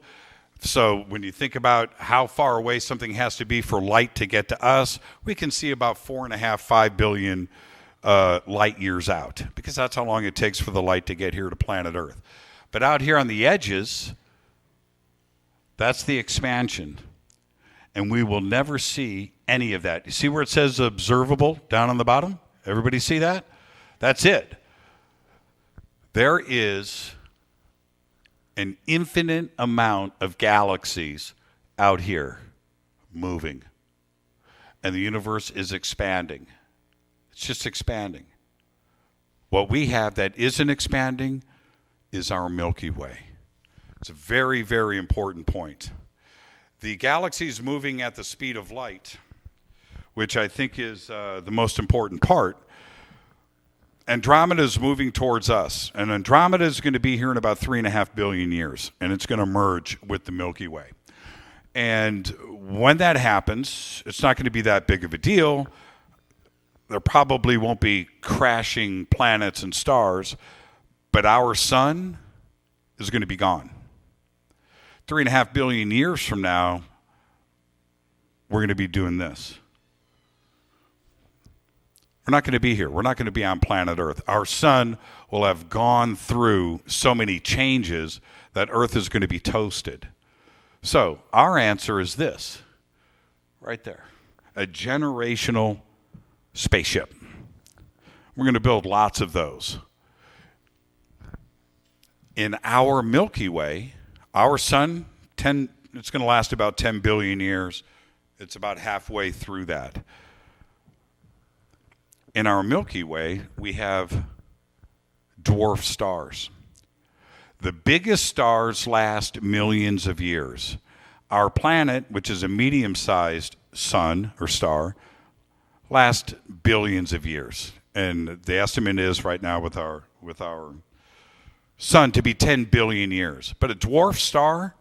So when you think about how far away something has to be for light to get to us, we can see about 4.5, 5 billion light years out, because that's how long it takes for the light to get here to planet Earth. But out here on the edges, that's the expansion. And we will never see any of that. You see where it says observable down on the bottom? Everybody see that? That's it. There is an infinite amount of galaxies out here moving. And the universe is expanding. It's just expanding. What we have that isn't expanding is our Milky Way. It's a very, very important point. The galaxy is moving at the speed of light, which I think is the most important part. Andromeda is moving towards us, and Andromeda is going to be here in about 3.5 billion years, and it's going to merge with the Milky Way. And when that happens, it's not going to be that big of a deal. There probably won't be crashing planets and stars, but our sun is going to be gone. 3.5 billion years from now, we're going to be doing this. We're not going to be here. We're not going to be on planet Earth. Our sun will have gone through so many changes that Earth is going to be toasted. So our answer is this, right there, a generational spaceship. We're going to build lots of those. In our Milky Way, our sun, it's going to last about 10 billion years. It's about halfway through that. In our Milky Way, we have dwarf stars. The biggest stars last millions of years. Our planet, which is a medium-sized sun or star, lasts billions of years. And the estimate is right now with our sun to be 10 billion years. But a dwarf star,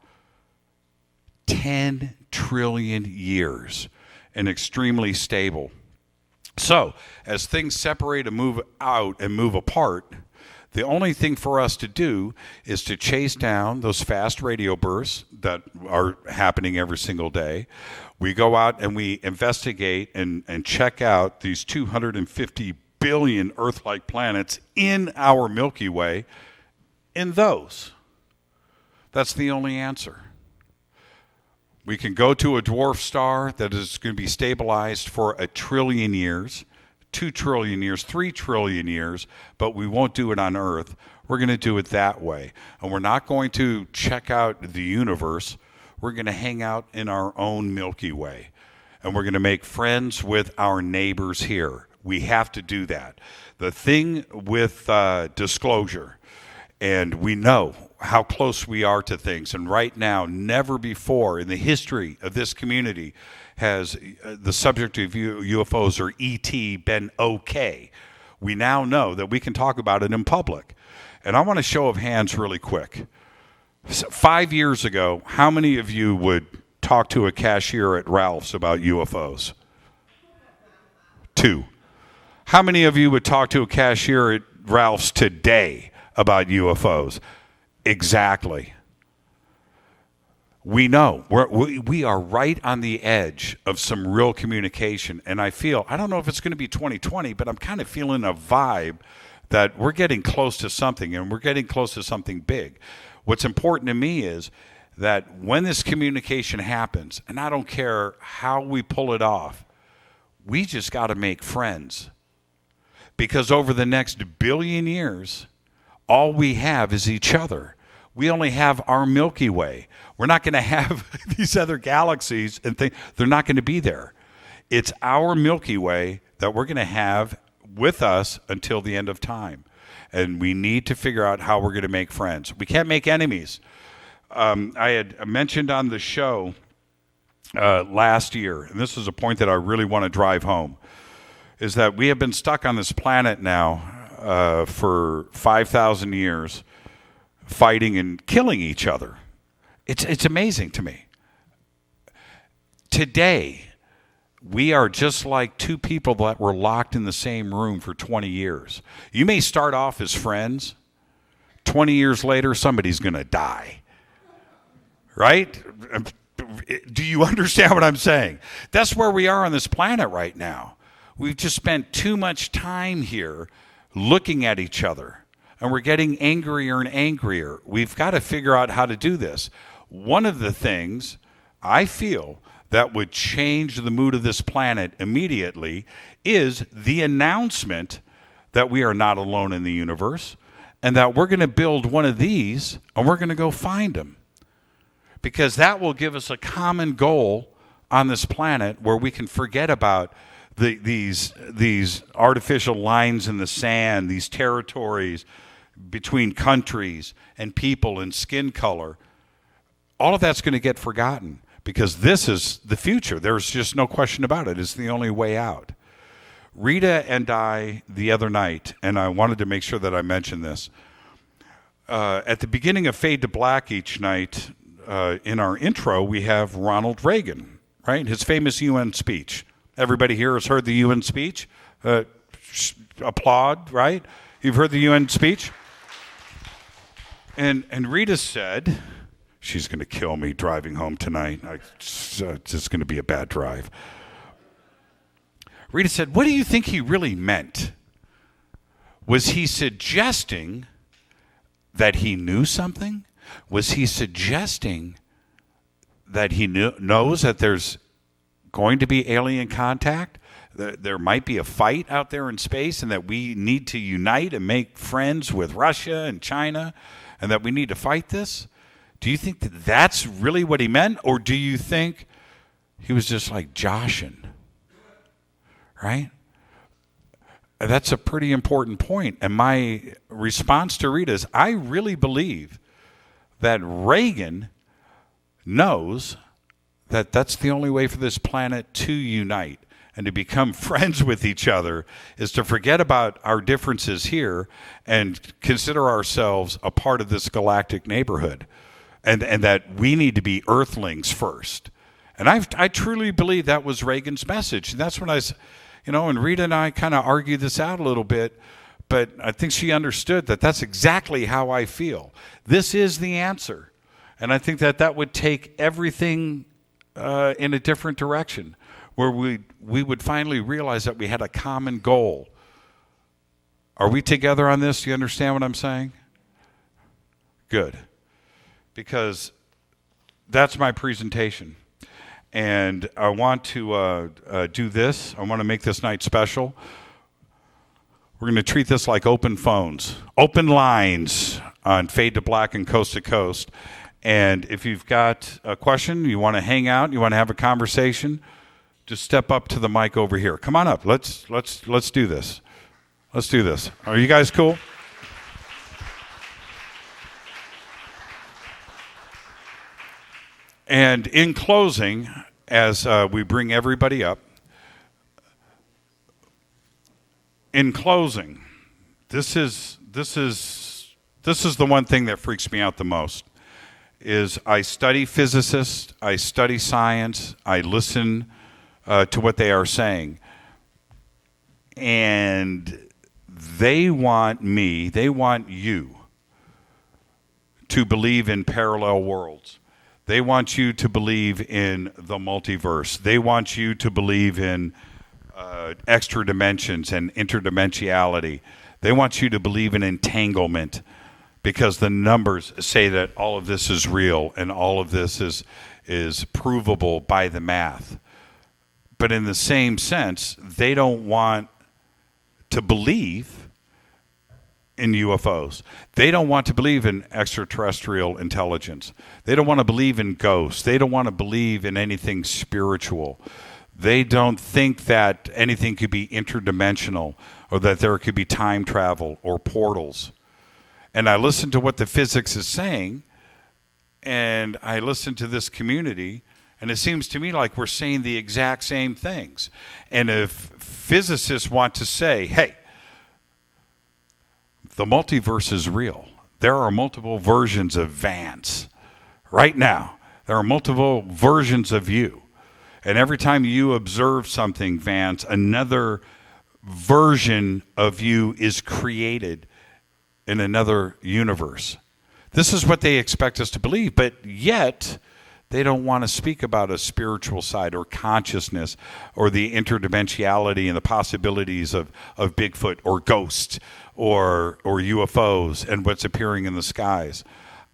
10 trillion years, and extremely stable. So, as things separate and move out and move apart, the only thing for us to do is to chase down those fast radio bursts that are happening every single day. We go out and we investigate and check out these 250 billion Earth-like planets in our Milky Way. In those, that's the only answer. We can go to a dwarf star that is going to be stabilized for 1 trillion years, 2 trillion years, 3 trillion years, but we won't do it on Earth. We're going to do it that way. And we're not going to check out the universe. We're going to hang out in our own Milky Way. And we're going to make friends with our neighbors here. We have to do that. The thing with disclosure, and we know how close we are to things. And right now, never before in the history of this community has the subject of UFOs or ET been okay. We now know that we can talk about it in public. And I want a show of hands really quick. 5 years ago, how many of you would talk to a cashier at Ralph's about UFOs? 2. How many of you would talk to a cashier at Ralph's today about UFOs? Exactly. We know. We are right on the edge of some real communication. And I don't know if it's going to be 2020, but I'm kind of feeling a vibe that we're getting close to something, and we're getting close to something big. What's important to me is that when this communication happens, and I don't care how we pull it off, we just got to make friends. Because over the next 1 billion years, all we have is each other. We only have our Milky Way. We're not going to have these other galaxies and things. They're not going to be there. It's our Milky Way that we're going to have with us until the end of time. And we need to figure out how we're going to make friends. We can't make enemies. I had mentioned on the show last year, and this is a point that I really want to drive home, is that we have been stuck on this planet now for 5,000 years fighting and killing each other. It's amazing to me. Today, we are just like two people that were locked in the same room for 20 years. You may start off as friends. 20 years later, somebody's going to die. Right? Do you understand what I'm saying? That's where we are on this planet right now. We've just spent too much time here looking at each other, and we're getting angrier and angrier. We've got to figure out how to do this. One of the things I feel that would change the mood of this planet immediately is the announcement that we are not alone in the universe and that we're going to build one of these and we're going to go find them. Because that will give us a common goal on this planet where we can forget about these artificial lines in the sand, these territories between countries and people and skin color. All of that's going to get forgotten because this is the future. There's just no question about it. It's the only way out. Rita and I, the other night, and I wanted to make sure that I mentioned this, at the beginning of Fade to Black each night, in our intro, we have Ronald Reagan, right? His famous UN speech. Everybody here has heard the UN speech. Applaud, right? You've heard the UN speech? And Rita said, she's going to kill me driving home tonight. It's just going to be a bad drive. Rita said, what do you think he really meant? Was he suggesting that he knew something? Was he suggesting that he knows that there's going to be alien contact? There might be a fight out there in space and that we need to unite and make friends with Russia and China and that we need to fight this? Do you think that that's really what he meant? Or do you think he was just like joshing? Right? That's a pretty important point. And my response to Rita is, I really believe that Reagan knows that that's the only way for this planet to unite and to become friends with each other is to forget about our differences here and consider ourselves a part of this galactic neighborhood and that we need to be earthlings first. And I truly believe that was Reagan's message. And that's when and Rita and I kind of argued this out a little bit, but I think she understood that that's exactly how I feel. This is the answer. And I think that would take everything in a different direction, where we would finally realize that we had a common goal. Are we together on this? Do you understand what I'm saying? Good. Because that's my presentation. And I want to do this. I want to make this night special. We're going to treat this like open phones, open lines on Fade to Black and Coast to Coast. And if you've got a question, you want to hang out, you want to have a conversation, just step up to the mic over here. Come on up. Let's do this. Let's do this. Are you guys cool? And in closing, as we bring everybody up, in closing, this is the one thing that freaks me out the most. Is I study physicists, I study science, I listen to what they are saying, and they want you to believe in parallel worlds. They want you to believe in the multiverse. They want you to believe in extra dimensions and interdimensionality. They want you to believe in entanglement because the numbers say that all of this is real and all of this is provable by the math. But in the same sense, they don't want to believe in UFOs. They don't want to believe in extraterrestrial intelligence. They don't want to believe in ghosts. They don't want to believe in anything spiritual. They don't think that anything could be interdimensional or that there could be time travel or portals. And I listen to what the physics is saying, and I listen to this community, and it seems to me like we're saying the exact same things. And if physicists want to say, hey, the multiverse is real. There are multiple versions of Vance. Right now, there are multiple versions of you. And every time you observe something, Vance, another version of you is created in another universe. This is what they expect us to believe, but yet they don't want to speak about a spiritual side or consciousness or the interdimensionality and the possibilities of Bigfoot or ghosts or UFOs and what's appearing in the skies.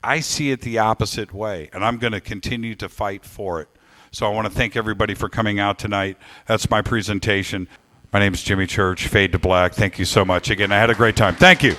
I see it the opposite way, and I'm going to continue to fight for it. So I want to thank everybody for coming out tonight. That's my presentation. My name is Jimmy Church, Fade to Black. Thank you so much. Again, I had a great time. Thank you.